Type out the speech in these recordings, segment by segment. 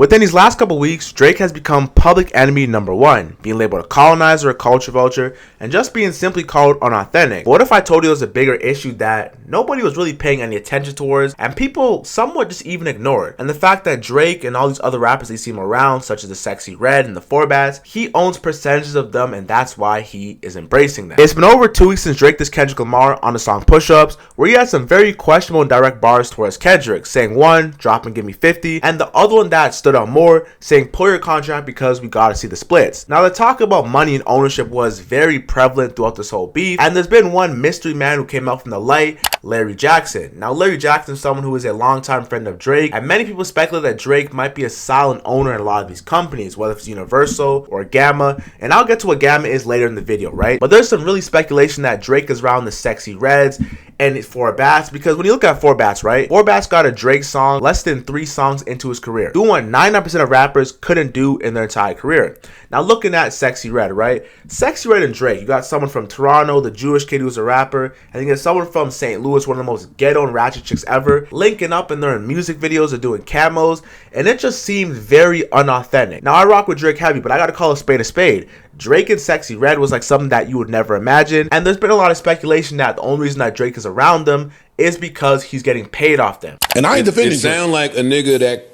Within these last couple weeks, Drake has become public enemy number one, being labeled a colonizer, a culture vulture, and just being simply called unauthentic. But what if I told you there was a bigger issue that nobody was really paying any attention towards, and people somewhat just even ignored? And the fact that Drake and all these other rappers they see him around, such as the Sexy Red and the Forbats, he owns percentages of them, and that's why he is embracing them. It's been over 2 weeks since Drake dissed Kendrick Lamar on the song Push Ups, where he had some very questionable and direct bars towards Kendrick, saying one, drop and give me 50, and the other one that stood out more, saying pull your contract because we gotta see the splits. Now the talk about money and ownership was very prevalent throughout this whole beef, and there's been one mystery man who came out from the light, Larry Jackson. Now Larry Jackson is someone who is a longtime friend of Drake, and many people speculate that Drake might be a silent owner in a lot of these companies, whether it's Universal or Gamma, and I'll get to what Gamma is later in the video, right? But there's some really speculation that Drake is around the Sexy Reds and Forbats, because when you look at Forbats, right? Forbats got a Drake song less than 3 songs into his career, doing what 99% of rappers couldn't do in their entire career. Now looking at Sexy Red, right? Sexy Red and Drake, you got someone from Toronto, the Jewish kid who's a rapper, and you got someone from St. Louis, one of the most ghetto and ratchet chicks ever, linking up and they're in music videos or doing camos, and it just seemed very unauthentic. Now I rock with Drake heavy, but I gotta call a spade a spade. Drake and Sexy Red was like something that you would never imagine, and there's been a lot of speculation that the only reason that Drake is around them is because he's getting paid off them. And I ain't defending. It sound like a nigga that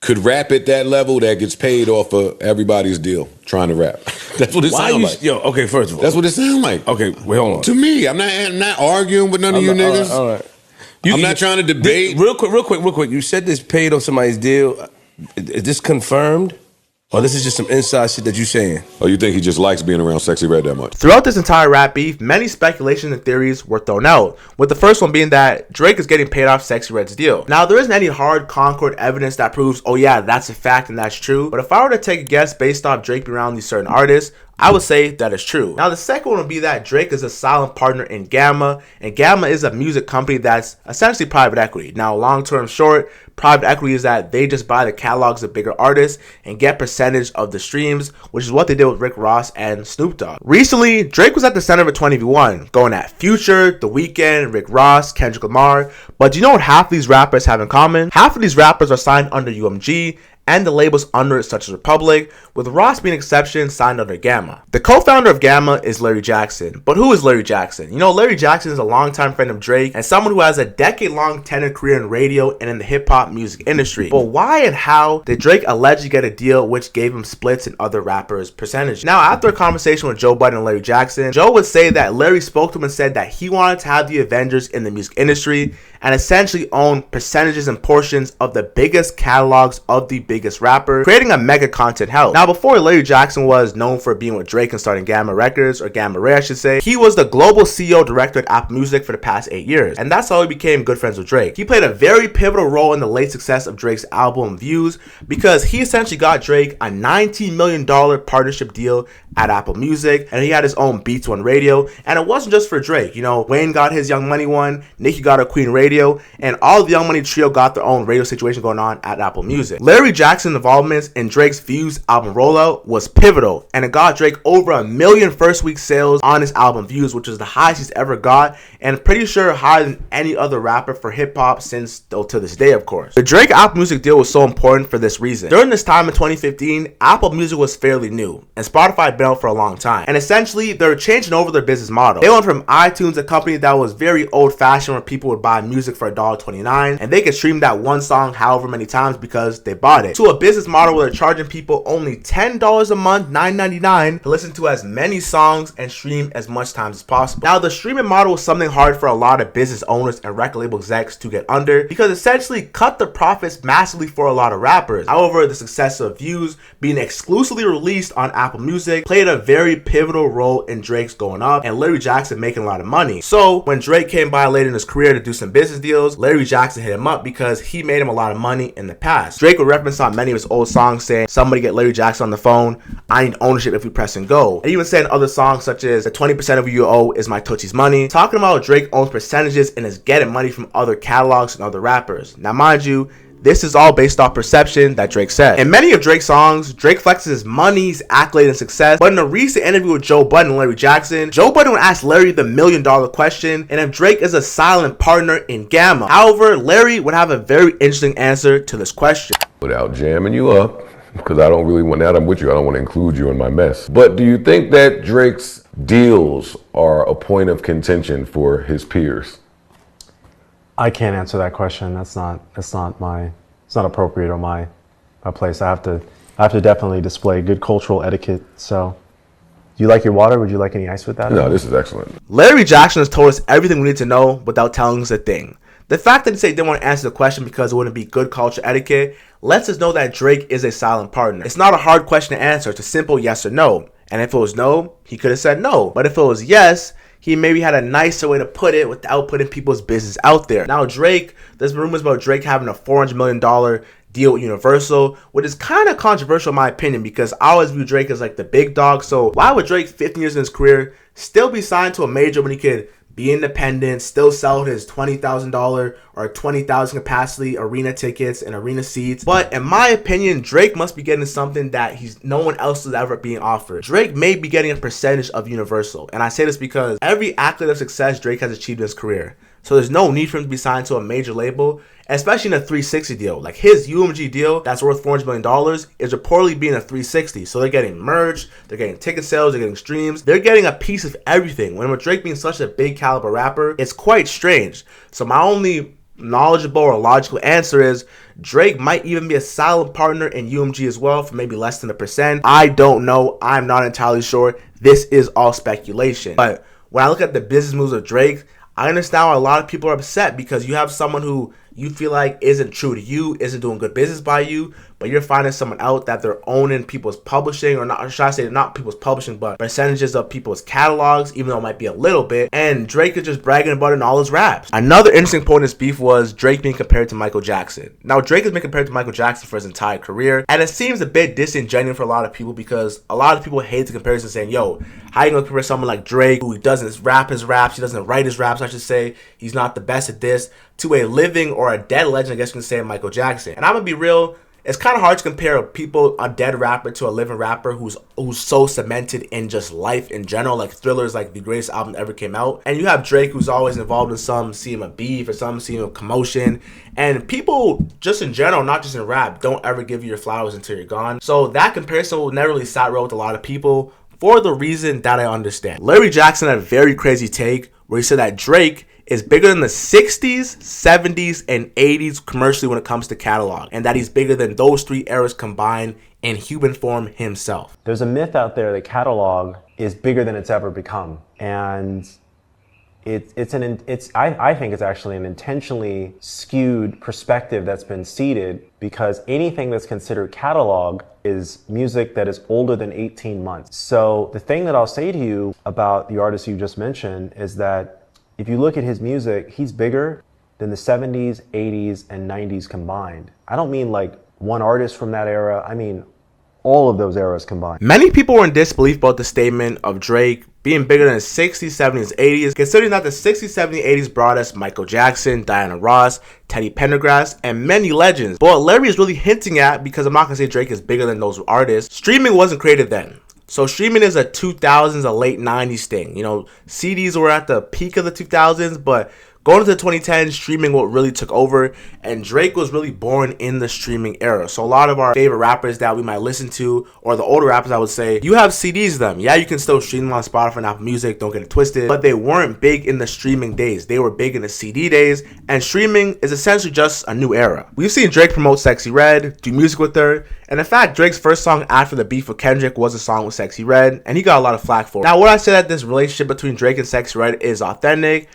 could rap at that level that gets paid off of everybody's deal trying to rap. That's what it sounds like. Yo, okay, first of all, that's what it sounds like. Okay, wait, hold on. To me, I'm not arguing with none of you niggas. All right. I'm not trying to debate. Real quick. You said this paid on somebody's deal. Is this confirmed? Or this is just some inside shit that you saying? Oh, you think he just likes being around Sexy Red that much? Throughout this entire rap beef, many speculations and theories were thrown out, with the first one being that Drake is getting paid off Sexy Red's deal. Now, there isn't any hard concrete evidence that proves, oh yeah, that's a fact and that's true, but if I were to take a guess based off Drake being around these certain artists, I would say that is true. Now, the second one would be that Drake is a silent partner in Gamma, and Gamma is a music company that's essentially private equity. Now, long term short, private equity is that they just buy the catalogs of bigger artists and get percentage of the streams, which is what they did with Rick Ross and Snoop Dogg. Recently, Drake was at the center of a 20v1, going at Future, The Weeknd, Rick Ross, Kendrick Lamar, but do you know what half of these rappers have in common? Half of these rappers are signed under UMG, and the labels under it such as Republic, with Ross being an exception, signed under Gamma. The co-founder of Gamma is Larry Jackson. But who is Larry Jackson? You know, Larry Jackson is a longtime friend of Drake and someone who has a decade-long tenured career in radio and in the hip-hop music industry. But why and how did Drake allegedly get a deal which gave him splits in other rappers' percentage? Now, after a conversation with Joe Budden and Larry Jackson, Joe would say that Larry spoke to him and said that he wanted to have the Avengers in the music industry and essentially own percentages and portions of the biggest catalogs of the biggest rapper, creating a mega content house. Now, before Larry Jackson was known for being with Drake and starting Gamma Records, or Gamma Ray I should say, he was the global CEO director at Apple Music for the past 8 years, and that's how he became good friends with Drake. He played a very pivotal role in the late success of Drake's album Views, because he essentially got Drake a $19 million partnership deal at Apple Music, and he had his own Beats One radio, and it wasn't just for Drake. You know, Wayne got his Young Money one, Nicki got a Queen Radio, and all the Young Money trio got their own radio situation going on at Apple Music. Larry Jackson's involvement in Drake's Views album rollout was pivotal, and it got Drake over 1 million first week sales on his album Views, which is the highest he's ever got, and pretty sure higher than any other rapper for hip hop since to this day, of course. The Drake Apple Music deal was so important for this reason. During this time in 2015, Apple Music was fairly new, and Spotify had been out for a long time, and essentially they were changing over their business model. They went from iTunes, a company that was very old-fashioned where people would buy music for $1.29 and they could stream that one song however many times because they bought it, to a business model where they're charging people only $10 a month, $9.99, to listen to as many songs and stream as much times as possible. Now, the streaming model was something hard for a lot of business owners and record label execs to get under, because essentially cut the profits massively for a lot of rappers. However, the success of Views being exclusively released on Apple Music played a very pivotal role in Drake's going up and Larry Jackson making a lot of money. So when Drake came by later in his career to do some business deals, Larry Jackson hit him up because he made him a lot of money in the past. Drake would reference on many of his old songs saying, somebody get Larry Jackson on the phone, I need ownership if we press and go. And even saying other songs such as the 20% of you owe is my Tootsie's money, talking about Drake owns percentages and is getting money from other catalogs and other rappers. Now mind you, this is all based off perception that Drake said. In many of Drake's songs, Drake flexes his money, his accolades, and success, but in a recent interview with Joe Budden and Larry Jackson, Joe Budden would ask Larry the $1 million question, and if Drake is a silent partner in Gamma. However, Larry would have a very interesting answer to this question. Without jamming you up, because I don't really want, now that I'm with you, I don't want to include you in my mess. But do you think that Drake's deals are a point of contention for his peers? I can't answer that question. That's not appropriate or my place. I have to definitely display good cultural etiquette. So, do you like your water? Would you like any ice with that? No, this is excellent. Larry Jackson has told us everything we need to know without telling us a thing. The fact that he said he didn't want to answer the question because it wouldn't be good culture etiquette lets us know that Drake is a silent partner. It's not a hard question to answer. It's a simple yes or no. And if it was no, he could have said no. But if it was yes, he maybe had a nicer way to put it without putting people's business out there. Now Drake, there's been rumors about Drake having a $400 million deal with Universal, which is kind of controversial in my opinion because I always view Drake as like the big dog. So why would Drake, 15 years in his career, still be signed to a major when he could be independent, still sell his $20,000 or 20,000 capacity arena tickets and arena seats? But in my opinion, Drake must be getting something that no one else is ever being offered. Drake may be getting a percentage of Universal. And I say this because every accolade of success Drake has achieved in his career. So there's no need for him to be signed to a major label, especially in a 360 deal. Like his UMG deal that's worth $400 million is reportedly being a 360. So they're getting merch, they're getting ticket sales, they're getting streams. They're getting a piece of everything. When with Drake being such a big caliber rapper, it's quite strange. So my only knowledgeable or logical answer is Drake might even be a silent partner in UMG as well for maybe less than 1%. I don't know. I'm not entirely sure. This is all speculation. But when I look at the business moves of Drake, I understand why a lot of people are upset because you have someone who you feel like isn't true to you, isn't doing good business by you, but you're finding someone out that they're owning people's publishing, or not, or should I say not people's publishing, but percentages of people's catalogs, even though it might be a little bit. And Drake is just bragging about it in all his raps. Another interesting point in this beef was Drake being compared to Michael Jackson. Now, Drake has been compared to Michael Jackson for his entire career, and it seems a bit disingenuous for a lot of people because a lot of people hate the comparison, saying, yo, how you gonna compare someone like Drake, who doesn't rap his raps, he doesn't write his raps, I should say, he's not the best at this, to a living or a dead legend, I guess you can say, Michael Jackson. And I'm gonna be real, it's kind of hard to compare a dead rapper to a living rapper who's so cemented in just life in general. Like Thriller is like the greatest album that ever came out. And you have Drake, who's always involved in some scene of beef or some scene of commotion. And people just in general, not just in rap, don't ever give you your flowers until you're gone. So that comparison will never really sat well with a lot of people for the reason that I understand. Larry Jackson had a very crazy take where he said that Drake is bigger than the 60s, 70s, and 80s commercially when it comes to catalog, and that he's bigger than those three eras combined in human form himself. There's a myth out there that catalog is bigger than it's ever become, and I think it's actually an intentionally skewed perspective that's been seeded because anything that's considered catalog is music that is older than 18 months. So the thing that I'll say to you about the artist you just mentioned is that if you look at his music, he's bigger than the 70s, 80s, and 90s combined. I don't mean like one artist from that era. I mean all of those eras combined. Many people were in disbelief about the statement of Drake being bigger than the 60s, 70s, 80s, considering that the 60s, 70s, 80s brought us Michael Jackson, Diana Ross, Teddy Pendergrass, and many legends. But what Larry is really hinting at, because I'm not going to say Drake is bigger than those artists, streaming wasn't created then. So streaming is a 2000s, a late 90s thing. You know, CDs were at the peak of the 2000s, but going into the 2010s, streaming what really took over, and Drake was really born in the streaming era. So a lot of our favorite rappers that we might listen to, or the older rappers, I would say, you have CDs of them. Yeah, you can still stream them on Spotify and Apple Music, don't get it twisted, but they weren't big in the streaming days. They were big in the CD days, and streaming is essentially just a new era. We've seen Drake promote Sexy Red, do music with her, and in fact, Drake's first song after the beef with Kendrick was a song with Sexy Red, and he got a lot of flack for it. Now, would I say that this relationship between Drake and Sexy Red is authentic?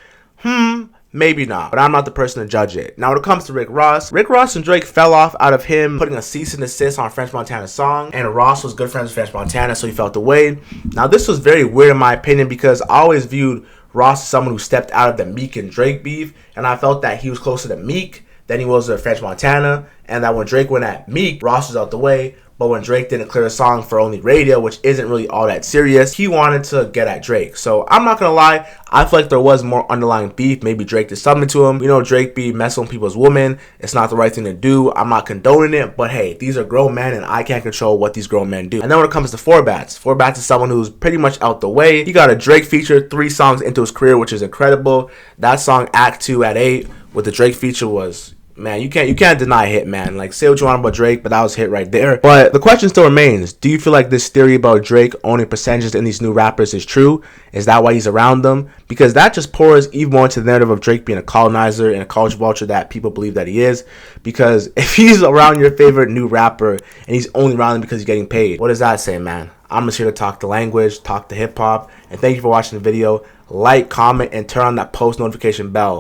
Maybe not, but I'm not the person to judge it. Now, when it comes to Rick Ross and Drake fell off out of him putting a cease and desist on French Montana's song, and Ross was good friends with French Montana, so he felt the way. Now, this was very weird in my opinion because I always viewed Ross as someone who stepped out of the Meek and Drake beef, and I felt that he was closer to Meek than he was to French Montana, and that when Drake went at Meek, Ross was out the way. But when Drake didn't clear a song for only radio, which isn't really all that serious, he wanted to get at Drake. So I'm not gonna lie, I feel like there was more underlying beef. Maybe Drake did something to him. You know, Drake be messing with people's women. It's not the right thing to do. I'm not condoning it, but hey, these are grown men and I can't control what these grown men do. And then when it comes to Four Bats is someone who's pretty much out the way. He got a Drake feature 3 songs into his career, which is incredible. That song Act 2 at 8 with the Drake feature was, man, you can't deny hit, man. Like, say what you want about Drake, but that was hit right there. But the question still remains, do you feel like this theory about Drake owning percentages in these new rappers is true? Is that why he's around them? Because that just pours even more into the narrative of Drake being a colonizer and a culture vulture that people believe that he is. Because if he's around your favorite new rapper and he's only around them because he's getting paid, what does that say, man? I'm just here to talk the language, talk the hip hop, and thank you for watching the video. Like, comment, and turn on that post notification bell.